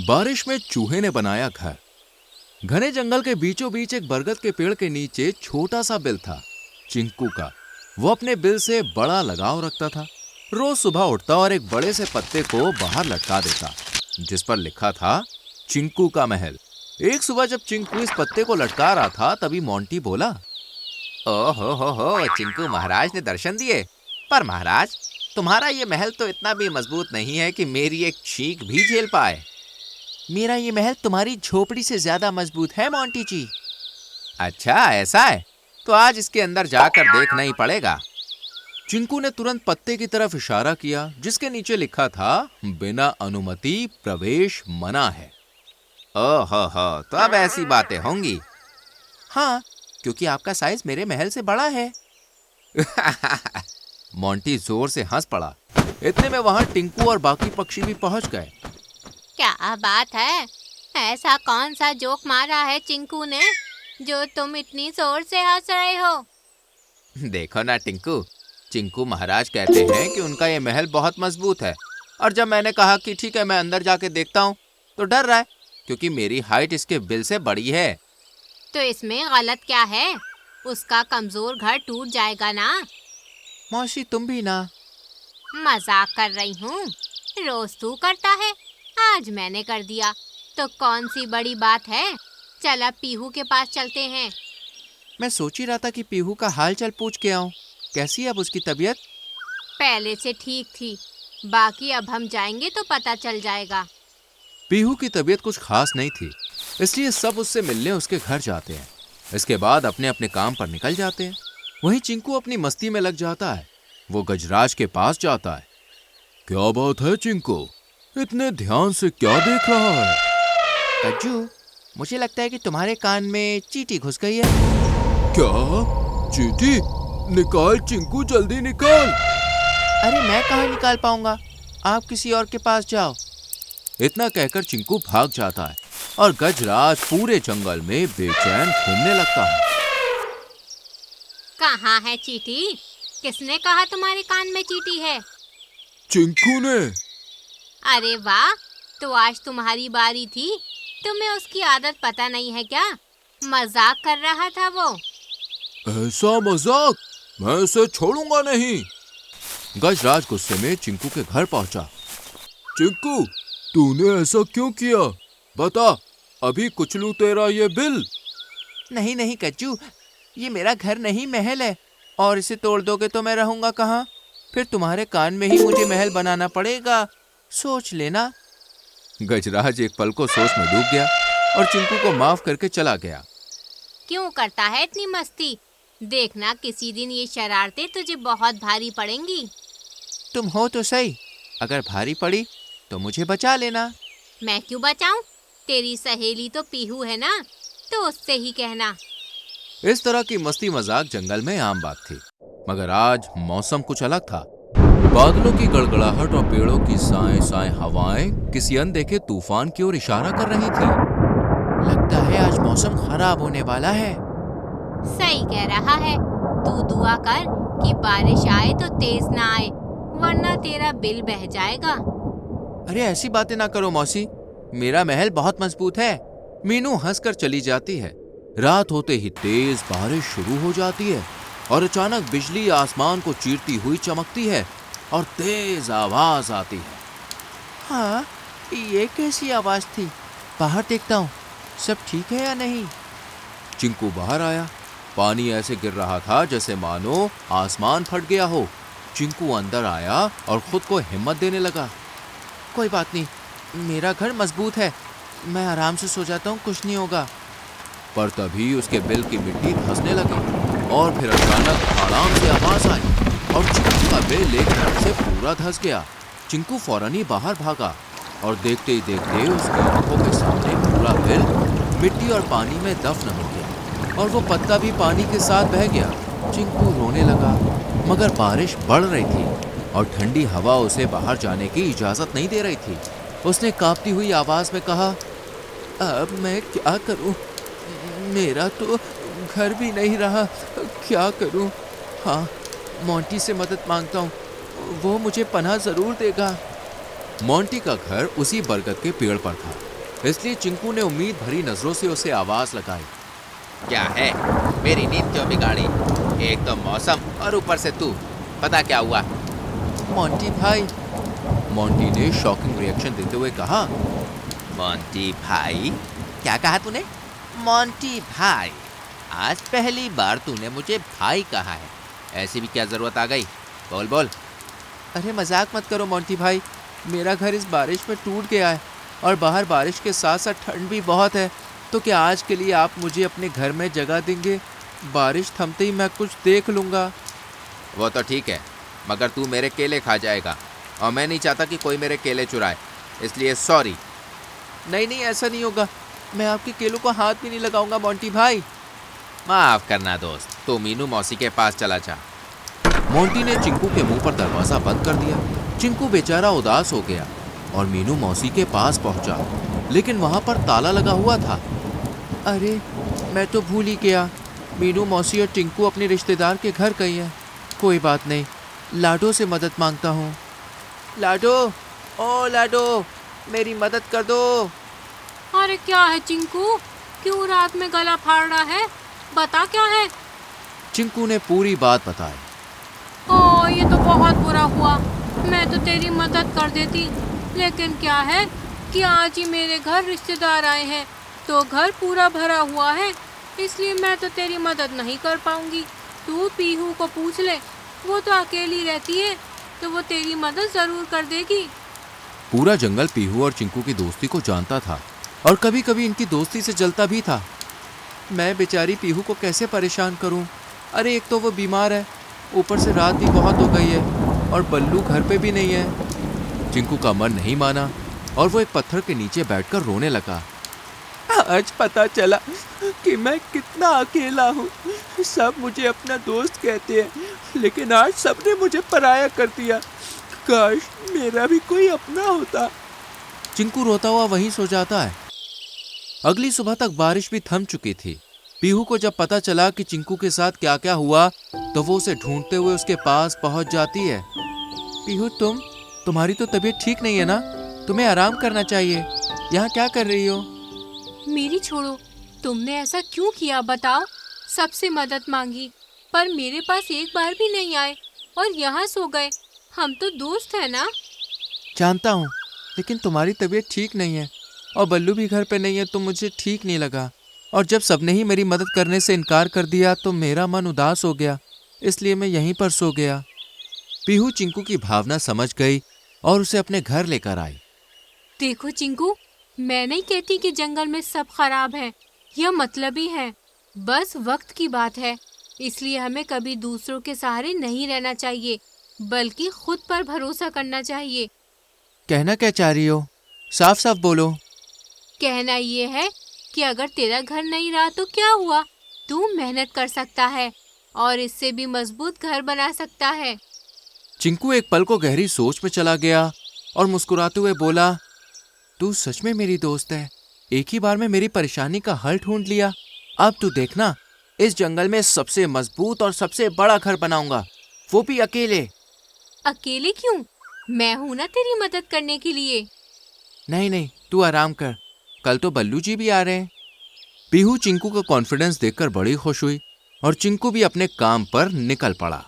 बारिश में चूहे ने बनाया घर। घने जंगल के बीचों बीच एक बरगद के पेड़ के नीचे छोटा सा बिल था, चिंकू का। वो अपने बिल से बड़ा लगाव रखता था। रोज सुबह उठता और एक बड़े से पत्ते को बाहर लटका देता, जिस पर लिखा था चिंकू का महल। एक सुबह जब चिंकू इस पत्ते को लटका रहा था, तभी मोंटी बोला, हो, चिंकू महाराज ने दर्शन दिए। पर महाराज, तुम्हारा ये महल तो इतना भी मजबूत नहीं है कि मेरी एक छींक भी झेल पाए। मेरा ये महल तुम्हारी झोपड़ी से ज्यादा मजबूत है मोंटी जी। अच्छा ऐसा है, तो आज इसके अंदर जाकर देखना ही पड़ेगा। चिंकू ने तुरंत पत्ते की तरफ इशारा किया, जिसके नीचे लिखा था बिना अनुमति प्रवेश मना है। ओहो, तो अब ऐसी बातें होंगी। हाँ, क्योंकि आपका साइज मेरे महल से बड़ा है। मोंटी जोर से हंस पड़ा। इतने में वहां टिंकू और बाकी पक्षी भी पहुंच गए। क्या बात है? ऐसा कौन सा जोक मारा है चिंकू ने, जो तुम इतनी जोर से हंस रहे हो? देखो ना टिंकू, चिंकू महाराज कहते हैं कि उनका ये महल बहुत मजबूत है, और जब मैंने कहा कि ठीक है मैं अंदर जाके देखता हूँ, तो डर रहा है क्योंकि मेरी हाइट इसके बिल से बड़ी है। तो इसमें गलत क्या है? उसका कमजोर घर टूट जाएगा ना। मौसी तुम भी ना। मजाक कर रही हूँ, रोज तू करता है, आज मैंने कर दिया, तो कौन सी बड़ी बात है। चल अब पीहू के पास चलते हैं। मैं सोच ही रहा था कि पीहू का हाल चाल पूछ के आऊं। कैसी है अब उसकी तबीयत? पहले से ठीक थी, बाकी अब हम जाएंगे तो पता चल जाएगा। पीहू की तबीयत कुछ खास नहीं थी, इसलिए सब उससे मिलने उसके घर जाते हैं। इसके बाद अपने अपने काम पर निकल जाते हैं। वहीं चिंकू अपनी मस्ती में लग जाता है। वो गजराज के पास जाता है। क्या बात है चिंकू, इतने ध्यान से क्या देख रहा है? कज्जू, मुझे लगता है कि तुम्हारे कान में चींटी घुस गई है। क्या? चींटी? निकाल चिंकू, जल्दी निकाल। अरे मैं कहाँ निकाल पाऊंगा, आप किसी और के पास जाओ। इतना कहकर चिंकू भाग जाता है और गजराज पूरे जंगल में बेचैन घूमने लगता है। कहाँ है चींटी? किसने कहा तुम्हारे कान में चींटी है? चिंकू ने। अरे वाह, तो आज तुम्हारी बारी थी। तुम्हें उसकी आदत पता नहीं है क्या? मजाक कर रहा था वो। ऐसा मजाक मैं उसे छोड़ूंगा नहीं। गजराज गुस्से में चिंकू के घर पहुंचा। चिंकू, तूने ऐसा क्यों किया? बता, अभी कुचलू तेरा ये बिल। नहीं नहीं कज्जू, ये मेरा घर नहीं महल है, और इसे तोड़ दोगे तो मैं रहूंगा कहाँ? फिर तुम्हारे कान में ही मुझे महल बनाना पड़ेगा, सोच लेना। गजराज एक पल को सोच में डूब गया और चिंकू को माफ करके चला गया। क्यों करता है इतनी मस्ती? देखना किसी दिन ये शरारतें तुझे बहुत भारी पड़ेंगी। तुम हो तो सही, अगर भारी पड़ी तो मुझे बचा लेना। मैं क्यों बचाऊं? तेरी सहेली तो पीहू है ना, तो उससे ही कहना। इस तरह की मस्ती मजाक जंगल में आम बात थी, मगर आज मौसम कुछ अलग था। बादलों की गड़गड़ाहट और पेड़ों की साएं साएं हवाएं किसी अनदेखे तूफान की ओर इशारा कर रही थी। लगता है आज मौसम खराब होने वाला है। सही कह रहा है। तू दुआ कर कि बारिश आए तो तेज ना आए, वरना तेरा बिल बह जाएगा। अरे ऐसी बातें ना करो मौसी, मेरा महल बहुत मजबूत है। मीनू हंसकर चली जाती है। रात होते ही तेज बारिश शुरू हो जाती है और अचानक बिजली आसमान को चीरती हुई चमकती है और तेज आवाज आती है। हाँ, ये कैसी आवाज थी? बाहर देखता हूँ, सब ठीक है या नहीं? चिंकू बाहर आया। पानी ऐसे गिर रहा था जैसे मानो आसमान फट गया हो। चिंकू अंदर आया और खुद को हिम्मत देने लगा। कोई बात नहीं, मेरा घर मजबूत है, मैं आराम से सो जाता हूँ, कुछ नहीं होगा। पर तभी उसके बिल की मिट्टी धंसने लगी और फिर अचानक आराम से आवाज आई और चिंकू का बिल एक तरफ से पूरा धंस गया। चिंकू फौरन ही बाहर भागा और देखते ही देखते उसकी आंखों के सामने पूरा बिल मिट्टी और पानी में दफन हो गया और वो पत्ता भी पानी के साथ बह गया। चिंकू रोने लगा, मगर बारिश बढ़ रही थी और ठंडी हवा उसे बाहर जाने की इजाजत नहीं दे रही थी। उसने कांपती हुई आवाज में कहा, अब मैं क्या करूं? मेरा तो घर भी नहीं रहा, क्या करूं? हाँ, मोंटी से मदद मांगता हूँ, वो मुझे पनाह जरूर देगा। मोंटी का घर उसी बरगद के पेड़ पर था। इसलिए चिंकू ने उम्मीद भरी नजरों से उसे आवाज लगाई। क्या है? मेरी नींद क्यों बिगाड़ी? एक तो मौसम और ऊपर से तू। पता क्या हुआ? मोंटी भाई, मोंटी ने शॉकिंग रिएक्शन देते हुए कहा। मोंटी भाई? क्या कहा तूने? मोंटी भाई? आज पहली बार तूने मुझे भाई कहा है। ऐसी भी क्या जरूरत आ गई? बोल बोल। अरे मजाक मत करो मोंटी भाई, मेरा घर इस बारिश में टूट गया है और बाहर बारिश के साथ साथ ठंड भी बहुत है। तो क्या आज के लिए आप मुझे अपने घर में जगह देंगे? बारिश थमते ही मैं कुछ देख लूँगा। वो तो ठीक है, मगर तू मेरे केले खा जाएगा और मैं नहीं चाहता कि कोई मेरे केले चुराए, इसलिए सॉरी। नहीं नहीं, ऐसा नहीं होगा, मैं आपके केलों को हाथ भी नहीं लगाऊंगा मोंटी भाई। माफ करना दोस्त, तो मीनू मौसी के पास चला जा। मोंटी ने चिंकू के मुंह पर दरवाजा बंद कर दिया। चिंकू बेचारा उदास हो गया और मीनू मौसी के पास पहुंचा, लेकिन वहां पर ताला लगा हुआ था। अरे मैं तो भूल ही गया, मीनू मौसी और चिंकू अपने रिश्तेदार के घर गई है। कोई बात नहीं, लाडो से मदद मांगता हूँ। लाडो, ओ लाडो, मेरी मदद कर दो। अरे क्या है चिंकू, क्यों रात में गला फाड़ रहा है? बता क्या है? चिंकू ने पूरी बात बताई। ओ ये तो बहुत बुरा हुआ, मैं तो तेरी मदद कर देती, लेकिन क्या है कि आज ही मेरे घर रिश्तेदार आए हैं तो घर पूरा भरा हुआ है, इसलिए मैं तो तेरी मदद नहीं कर पाऊंगी। तू पीहू को पूछ ले, वो तो अकेली रहती है तो वो तेरी मदद जरूर कर देगी। पूरा जंगल पीहू और चिंकू की दोस्ती को जानता था और कभी कभी इनकी दोस्ती से जलता भी था। मैं बेचारी पीहू को कैसे परेशान करूं? अरे एक तो वो बीमार है, ऊपर से रात भी बहुत हो गई है और बल्लू घर पे भी नहीं है। चिंकू का मन नहीं माना और वो एक पत्थर के नीचे बैठकर रोने लगा। आज पता चला कि मैं कितना अकेला हूँ। सब मुझे अपना दोस्त कहते हैं, लेकिन आज सबने मुझे पराया कर दिया। काश मेरा भी कोई अपना होता। चिंकू रोता हुआ वहीं सो जाता है। अगली सुबह तक बारिश भी थम चुकी थी। पीहू को जब पता चला कि चिंकू के साथ क्या क्या हुआ तो वो उसे ढूंढते हुए उसके पास पहुंच जाती है। पीहू, तुम्हारी तो तबीयत ठीक नहीं है ना? तुम्हें आराम करना चाहिए। यहाँ क्या कर रही हो? मेरी छोड़ो, तुमने ऐसा क्यों किया बताओ? सबसे मदद मांगी पर मेरे पास एक बार भी नहीं आए और यहाँ सो गए। हम तो दोस्त है ना। जानता हूँ, लेकिन तुम्हारी तबीयत ठीक नहीं है और बल्लू भी घर पे नहीं है तो मुझे ठीक नहीं लगा, और जब सबने ही मेरी मदद करने से इनकार कर दिया तो मेरा मन उदास हो गया, इसलिए मैं यहीं पर सो गया। पीहू चिंकू की भावना समझ गई और उसे अपने घर लेकर आई। देखो चिंकू, मैं नहीं कहती कि जंगल में सब खराब है, यह मतलबी है। बस वक्त की बात है, इसलिए हमें कभी दूसरों के सहारे नहीं रहना चाहिए, बल्कि खुद पर भरोसा करना चाहिए। कहना क्या चाह रही हो? साफ साफ बोलो। कहना ये है कि अगर तेरा घर नहीं रहा तो क्या हुआ, तू मेहनत कर सकता है और इससे भी मजबूत घर बना सकता है। चिंकू एक पल को गहरी सोच में चला गया और मुस्कुराते हुए बोला, तू सच में मेरी दोस्त है। एक ही बार में मेरी परेशानी का हल ढूंढ लिया। अब तू देखना, इस जंगल में सबसे मजबूत और सबसे बड़ा घर बनाऊंगा, वो भी अकेले। अकेले क्यों? मैं हूं ना तेरी मदद करने के लिए। नहीं नहीं, तू आराम कर, कल तो बल्लू जी भी आ रहे हैं। पीहू चिंकू का कॉन्फिडेंस देखकर बड़ी खुश हुई और चिंकू भी अपने काम पर निकल पड़ा।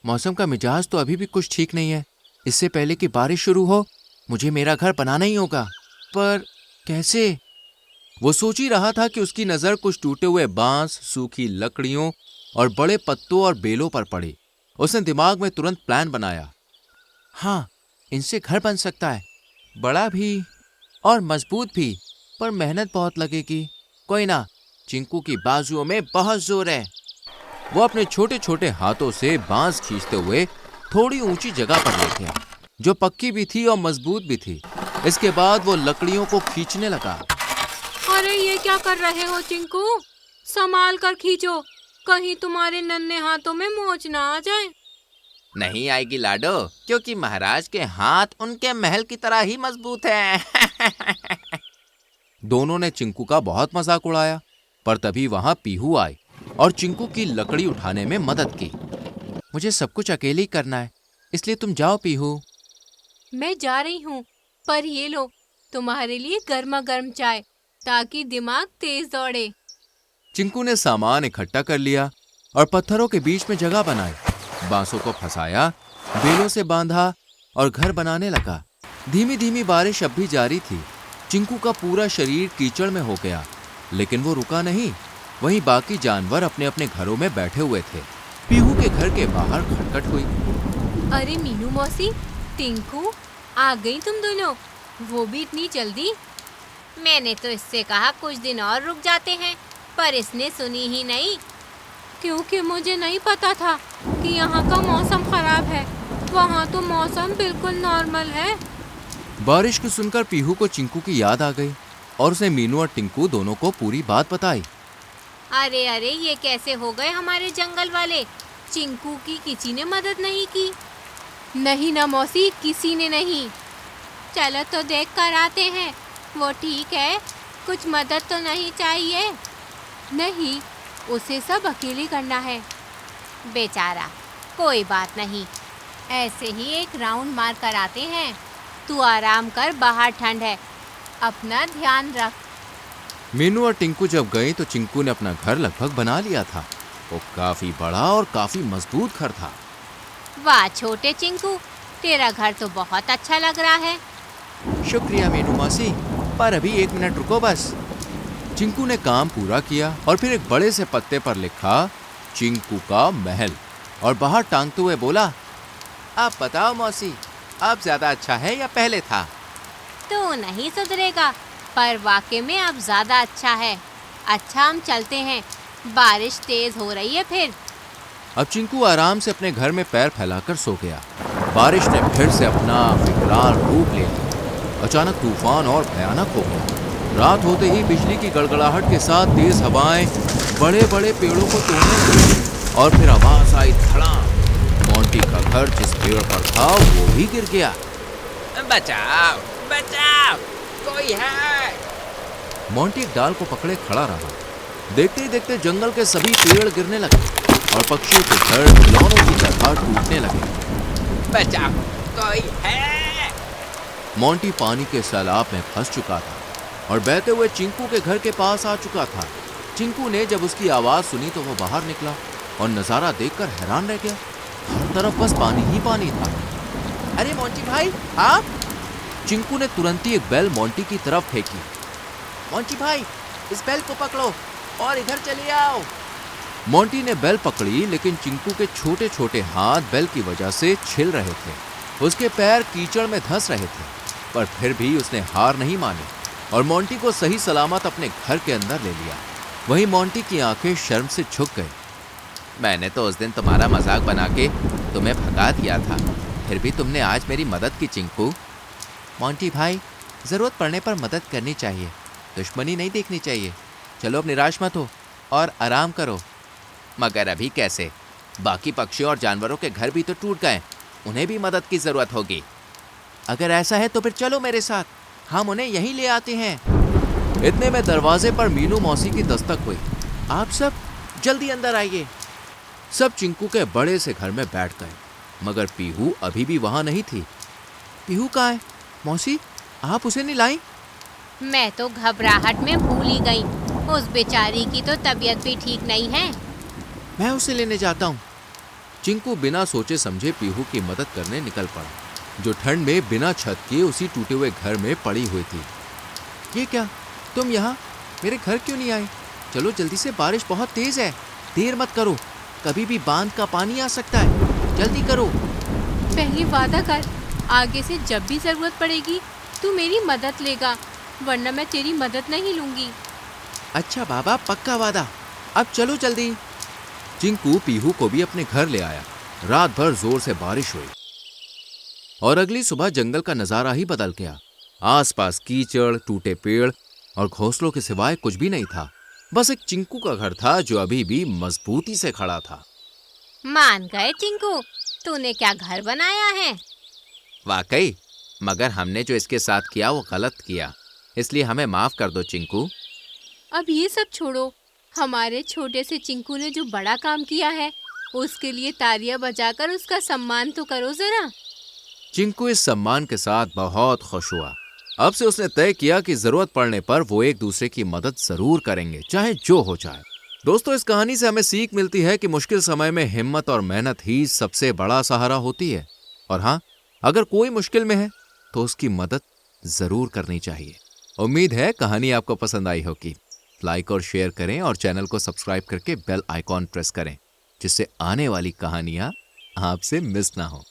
मौसम का मिजाज तो अभी भी कुछ ठीक नहीं है। इससे पहले कि बारिश शुरू हो मुझे मेरा घर बनाना ही होगा, पर कैसे? वो सोच ही रहा था कि उसकी नजर कुछ टूटे हुए बांस, सूखी लकड़ियों और बड़े पत्तों और बेलों पर पड़ी। उसने दिमाग में तुरंत प्लान बनाया। हाँ, इनसे घर बन सकता है, बड़ा भी और मजबूत भी, पर मेहनत बहुत लगेगी। कोई ना, चिंकू की बाजुओं में बहुत जोर है। वो अपने छोटे छोटे हाथों से बांस खींचते हुए थोड़ी ऊंची जगह पर ले गया, जो पक्की भी थी और मजबूत भी थी। इसके बाद वो लकड़ियों को खींचने लगा। अरे ये क्या कर रहे हो चिंकू? संभाल कर खींचो, कहीं तुम्हारे नन्हे हाथों में मोच ना आ जाए। नहीं आएगी लाडो, क्योंकि महाराज के हाथ उनके महल की तरह ही मजबूत हैं। दोनों ने चिंकू का बहुत मजाक उड़ाया, पर तभी वहां पीहू आए और चिंकू की लकड़ी उठाने में मदद की। मुझे सब कुछ अकेले ही करना है, इसलिए तुम जाओ पीहू। मैं जा रही हूँ, पर ये लो, तुम्हारे लिए गर्मा गर्म चाय, ताकि दिमाग तेज दौड़े। चिंकू ने सामान इकट्ठा कर लिया और पत्थरों के बीच में जगह बनाई, बांसों को फंसाया, बेलों से बांधा और घर बनाने लगा। धीमी धीमी बारिश अब भी जारी थी। चिंकू का पूरा शरीर कीचड़ में हो गया, लेकिन वो रुका नहीं। वहीं बाकी जानवर अपने अपने घरों में बैठे हुए थे। पीहू के घर के बाहर खटखट हुई। अरे मीनू मौसी, टिंकू, आ गई तुम दोनों, वो भी इतनी जल्दी? मैंने तो इससे कहा कुछ दिन और रुक जाते हैं, पर इसने सुनी ही नहीं। क्योंकि मुझे नहीं पता था कि यहाँ का मौसम खराब है। वहाँ तो मौसम बिल्कुल नॉर्मल है। बारिश को सुनकर पीहू को चिंकू की याद आ गई और उसने मीनू और टिंकू दोनों को पूरी बात बताई। अरे अरे, ये कैसे हो गए हमारे जंगल वाले? चिंकू की किसी ने मदद नहीं की? नहीं ना मौसी, किसी ने नहीं। चलो तो देख कर आते हैं। वो ठीक है, कुछ मदद तो नहीं चाहिए? नहीं, उसे सब अकेले करना है। बेचारा, कोई बात नहीं, ऐसे ही एक राउंड मार कर आते हैं। तू आराम कर, बाहर ठंड है, अपना ध्यान रख। मीनू और टिंकू जब गए तो चिंकू ने अपना घर लगभग बना लिया था। वो काफी बड़ा और काफी मजबूत घर था। वाह छोटे चिंकू, तेरा घर तो बहुत अच्छा लग रहा है। शुक्रिया मीनू मौसी, पर अभी 1 मिनट रुको बस। चिंकू ने काम पूरा किया और फिर एक बड़े से पत्ते पर लिखा चिंकू का महल और बाहर टांगते हुए बोला, आप बताओ मौसी, अब ज्यादा अच्छा है या पहले था? तू नहीं सुधरेगा, पर वाकई में अब ज्यादा अच्छा है। अच्छा, हम चलते हैं, बारिश तेज हो रही है फिर। अब चिंकू आराम से अपने घर में पैर फैलाकर सो गया। बारिश ने फिर से अपना विकराल रूप ले लिया। अचानक तूफान और भयानक हो गया। रात होते ही बिजली की गड़गड़ाहट के साथ तेज हवाएं बड़े बड़े पेड़ों को तोड़ने लगी और फिर आवाज आई धड़ाम। मोंटी का घर जिस पेड़ पर था वो भी गिर गया। बचाओ बचाओ, कोई है? मोंटी एक डाल को पकड़े खड़ा रहा। देखते ही देखते जंगल के सभी पेड़ गिरने लगे और पक्षियों के घर खिलौनों की तरह टूटने लगे। बचाओ, कोई है? मोंटी पानी के सैलाब में फंस चुका था और बहते हुए चिंकू के घर के पास आ चुका था। चिंकू ने जब उसकी आवाज सुनी तो वो बाहर निकला और नजारा देखकर हैरान रह गया। हर तरफ बस पानी ही पानी था। अरे मोंटी भाई, आप? चिंकू ने तुरंत ही एक बेल मोंटी की तरफ फेंकी। मोंटी भाई, इस बेल को पकड़ो और इधर चले आओ। मोंटी ने बेल पकड़ी, लेकिन चिंकू के छोटे छोटे हाथ बेल की वजह से छिल रहे थे। उसके पैर कीचड़ में धंस रहे थे, पर फिर भी उसने हार नहीं मानी और मोंटी को सही सलामत अपने घर के अंदर ले लिया। वहीं मोंटी की आंखें शर्म से झुक गई। मैंने तो उस दिन तुम्हारा मजाक बना के तुम्हें भगा दिया था, फिर भी तुमने आज मेरी मदद की चिंकू। मोंटी भाई, जरूरत पड़ने पर मदद करनी चाहिए, दुश्मनी नहीं देखनी चाहिए। चलो अब निराश मत हो और आराम करो। मगर अभी कैसे? बाकी पक्षियों और जानवरों के घर भी तो टूट गए, उन्हें भी मदद की जरूरत होगी। अगर ऐसा है तो फिर चलो मेरे साथ, हम उन्हें यहीं ले आते हैं। इतने में दरवाजे पर मीनू मौसी की दस्तक हुई। आप सब जल्दी अंदर आइए। सब चिंकू के बड़े से घर में बैठ गए, मगर पीहू अभी भी वहां नहीं थी। पीहू कहाँ है? मौसी, आप उसे नहीं लाई? मैं तो घबराहट में भूल ही गई। उस बेचारी की तो तबीयत भी ठीक नहीं है। मैं उसे लेने जाता हूँ। चिंकू बिना सोचे समझे पीहू की मदद करने निकल पड़ा, जो ठंड में बिना छत के उसी टूटे हुए घर में पड़ी हुई थी। ये क्या, तुम यहाँ? मेरे घर क्यों नहीं आए? चलो जल्दी से, बारिश बहुत तेज है, देर मत करो, कभी भी बांध का पानी आ सकता है, जल्दी करो। पहले वादा कर, आगे से जब भी जरूरत पड़ेगी तू मेरी मदद लेगा, वरना मैं तेरी मदद नहीं लूंगी। अच्छा बाबा, पक्का वादा। अब चलो जल्दी। चिंकू पीहू को भी अपने घर ले आया। रात भर जोर से बारिश हुई और अगली सुबह जंगल का नजारा ही बदल गया। आसपास कीचड़, टूटे पेड़ और घोंसलों के सिवाय कुछ भी नहीं था। बस एक चिंकू का घर था जो अभी भी मजबूती से खड़ा था। मान गए चिंकू, तूने क्या घर बनाया है? वाकई, मगर हमने जो इसके साथ किया वो गलत किया, इसलिए हमें माफ कर दो चिंकू। अब ये सब छोड़ो, हमारे छोटे से चिंकू ने जो बड़ा काम किया है उसके लिए तालियां बजाकर उसका सम्मान तो करो जरा। चिंकू इस सम्मान के साथ बहुत खुश हुआ अब से उसने तय किया कि जरूरत पड़ने पर वो एक दूसरे की मदद जरूर करेंगे, चाहे जो हो जाए। दोस्तों, इस कहानी से हमें सीख मिलती है कि मुश्किल समय में हिम्मत और मेहनत ही सबसे बड़ा सहारा होती है। और हाँ, अगर कोई मुश्किल में है तो उसकी मदद जरूर करनी चाहिए। उम्मीद है कहानी आपको पसंद आई होगी। लाइक और शेयर करें और चैनल को सब्सक्राइब करके बेल आइकॉन प्रेस करें, जिससे आने वाली कहानियां आपसे मिस ना हो।